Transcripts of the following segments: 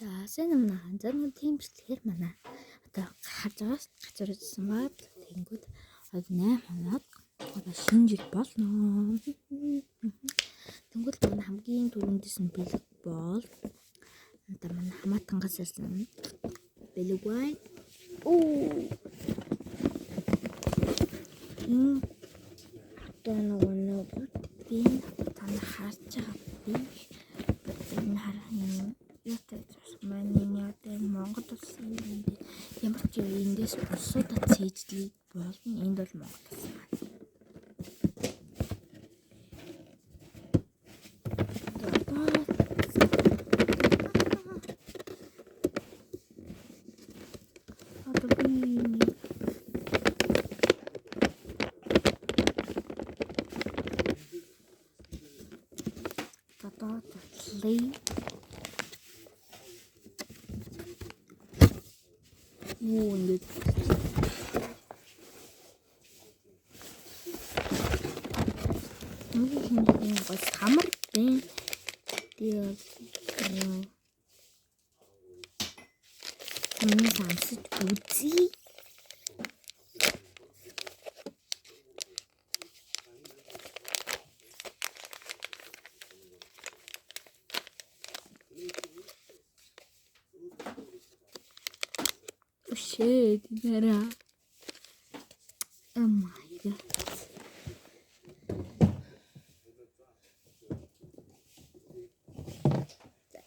За сайн юм наа. За нэг тийм бичлэгээр манай одоо харж байгаас гацар үзсэн бат тэнгүүд одоо 8 хоног одоо шинэ жил болно. Тэнгүүд манай хамгийн түрүүндээс нь бэлэг бол одоо манай хамаатангаас ирсэн бэлэг бай. Одоо нэг би тань харж байгаа би энэ харахын яатай манай яатай Монгол улсын ямар ч эндээс улсуудад цээжлийг болно. Энд бол Монгол улс маань. Ингээд нэг гол хамар дээ. Тэгээд миний самсаж үзье. Shit, нэрэ. Oh my god.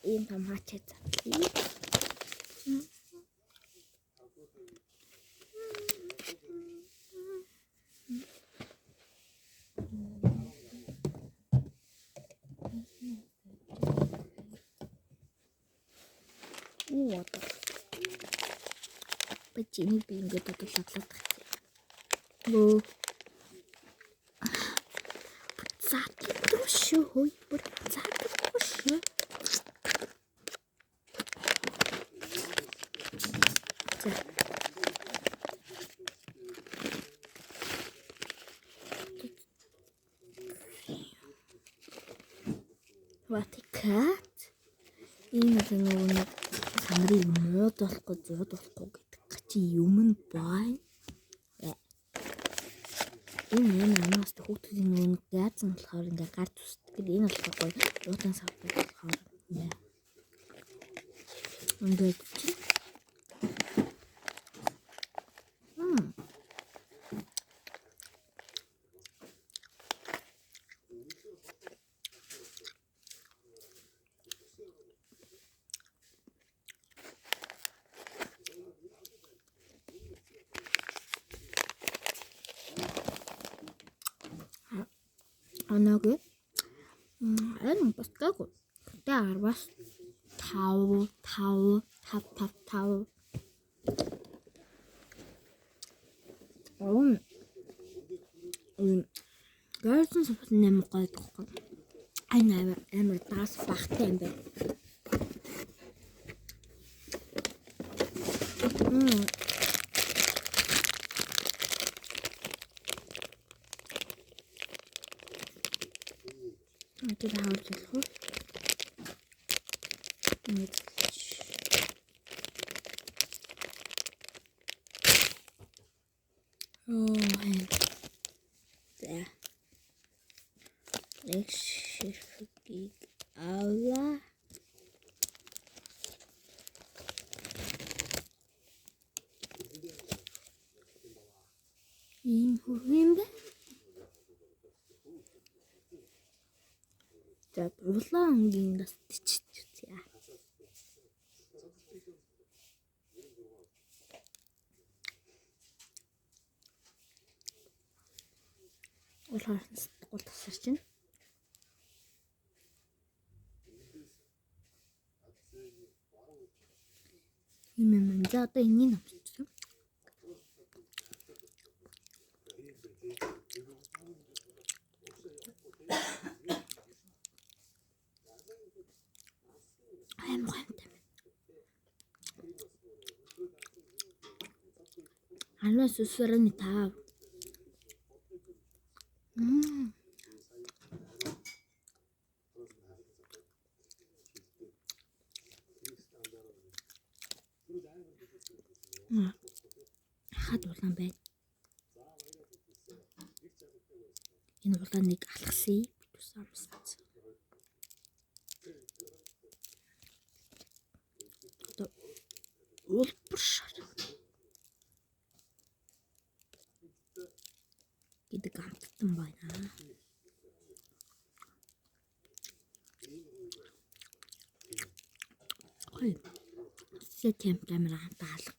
Ийм хамаач цаглий. Вот. Почему би ингээд одоо шатлаад тагцсан. Бөө. Буцаад төшөө хой буцаад төшөө. What a cat. Энэ нэг самрыг мод болохгүй зууд болохгүй гэдэг чи юм нь бай. Энэ намаас хүүхдийн нэг гаазсан болохоор ингээ гар тусдаг. Энэ болохгүй уутан савдаг болохоор ингээд Анаг энэ постаг тэ 10-аас 5 гэрсэн супс нэм гойдохгүй. Амар таас багтай юм байна. Это хаалж болох уу? Нет. За. Экшифгийг авла. Ийм хөргөн бэ? За улаангийн нас тиччихье. Улаанс гол тасар чинь. Ийм за одоо энэний авчихсан. Она сусрани тав. Хад улаан байна. Энэ улааныг алгасъя. Тусаамсац. Одоо улбар шар гэдэг амттан байна. Хой. Сэтем камера таалга.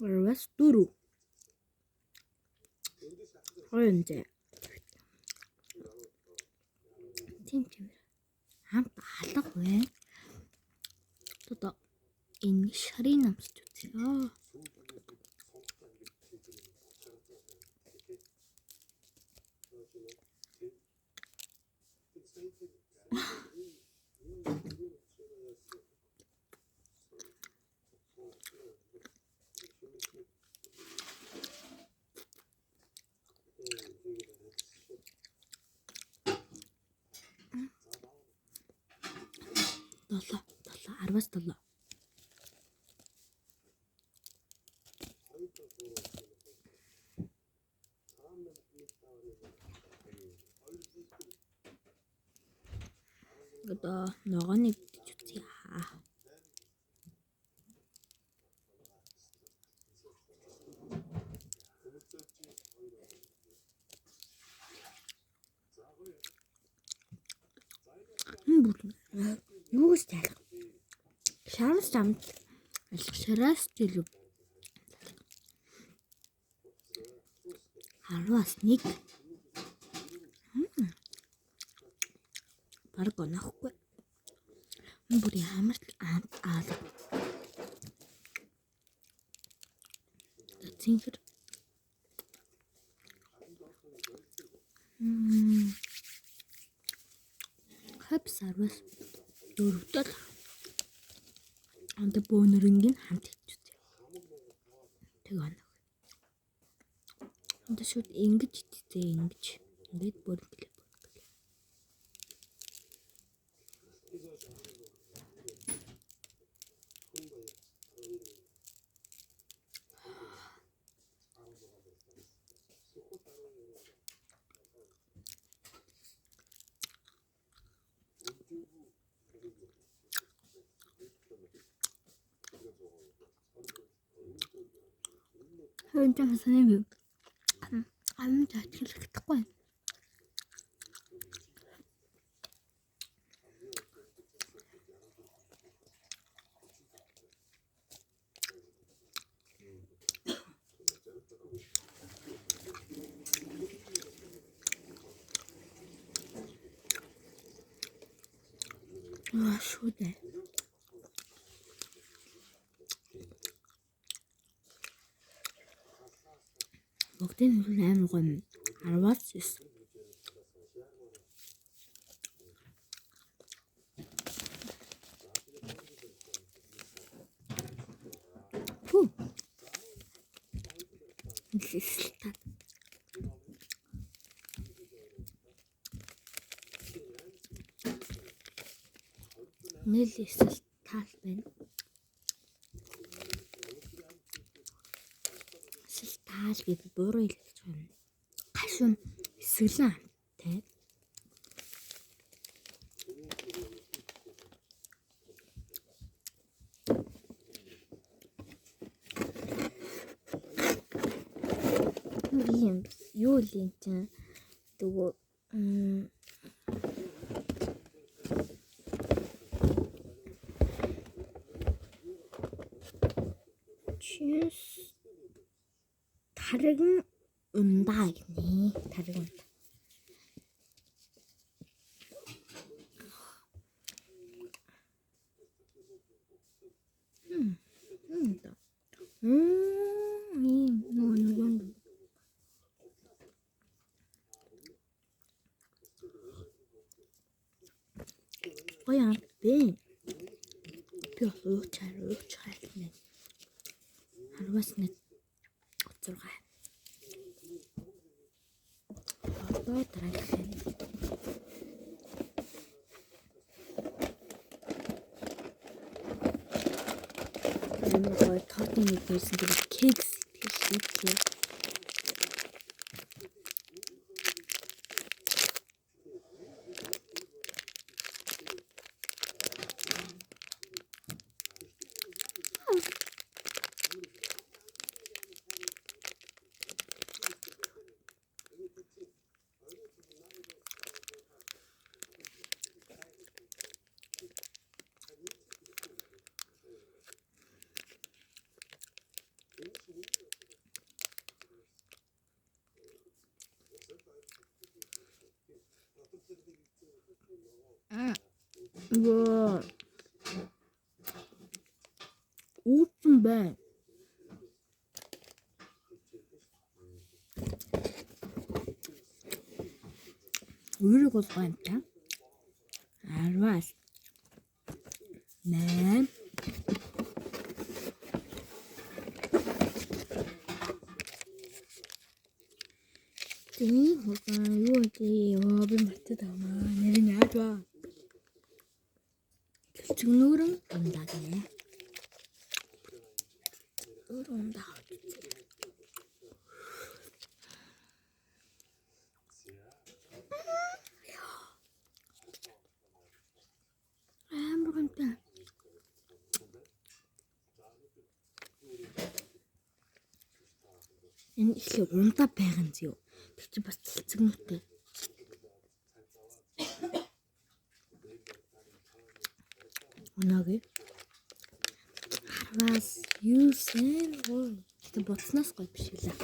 Варвас дөрү. Хойнзэ. Тийм хамт алга байна. Одоо энэ шарын намсч үзье. Долоо 17. Одоо ногооныг бич үзье. Юу гэж тайлах? Шараас амт шараас тэлв. Хараас нэг. Бараг оноохгүй. Бүр ямар аалга. Зинхэр. Хапсарвас дөрөвдөл. Анд бөөнөрингийн хамт хийчихсэн. Тэг оноо. Анд шууд ингэж итцээ ингэж. Ингээд бүргэлээ. Хөөндөө сайн юм. Амт ажиллахгүй. Шууд ээ. Бүгдийн хөл амар гоё. 10-9. Фу. Листат. Нэлээсэл тал байна. Сэлтаал гэдэг буруу хэлж байна. Гашуун эсгэлэн амттай. юм юу л юм чинь дөгөө чис тарган ундаа гинэ тарган Goian bem. Pior né? Harvasnet. Oturga. Одоо дараагийн ингэ байсан тэр кекс итгэл шийдлээ. 이거 오줌 배. 우유를 고소한다. 알았어. 네. 뭐가 이거지. 어빈 마트다. 내리냐 좋아. 결승노름 온다네. 온다. hamburger. Энэ их ундаа байгаа юм зөө. Тэг чи бас цэлцэгнэтэй. Оноог харвас юусэн гоо. Тэг боцноос гоё биш үлээ.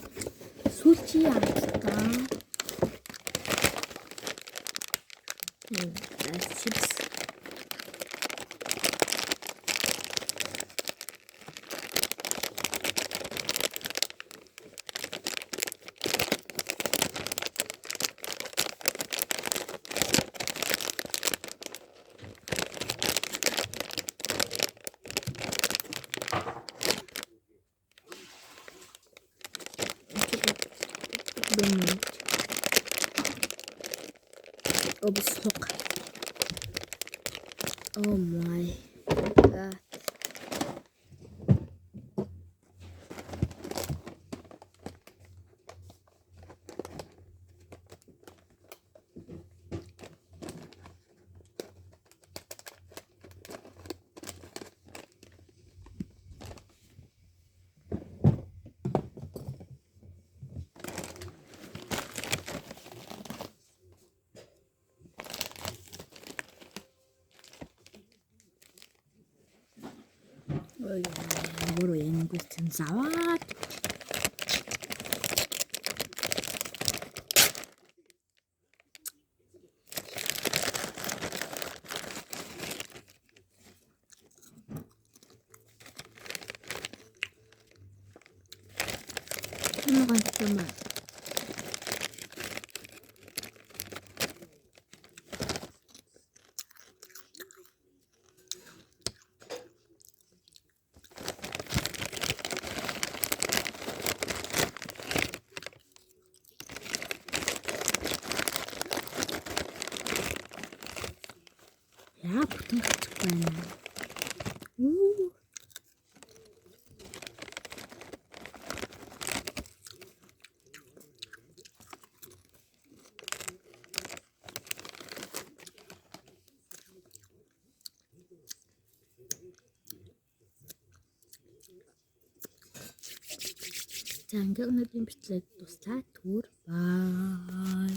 Сүүл чи яадаг? Чипс. Obstok. Oh my god. 뭐로 얘는 좀 싸워. 먹어 잠깐만. 야, 보통 같을 거야. 오. За, ингээд өнөөдрийн бичлэг дуслаа. Түр бай.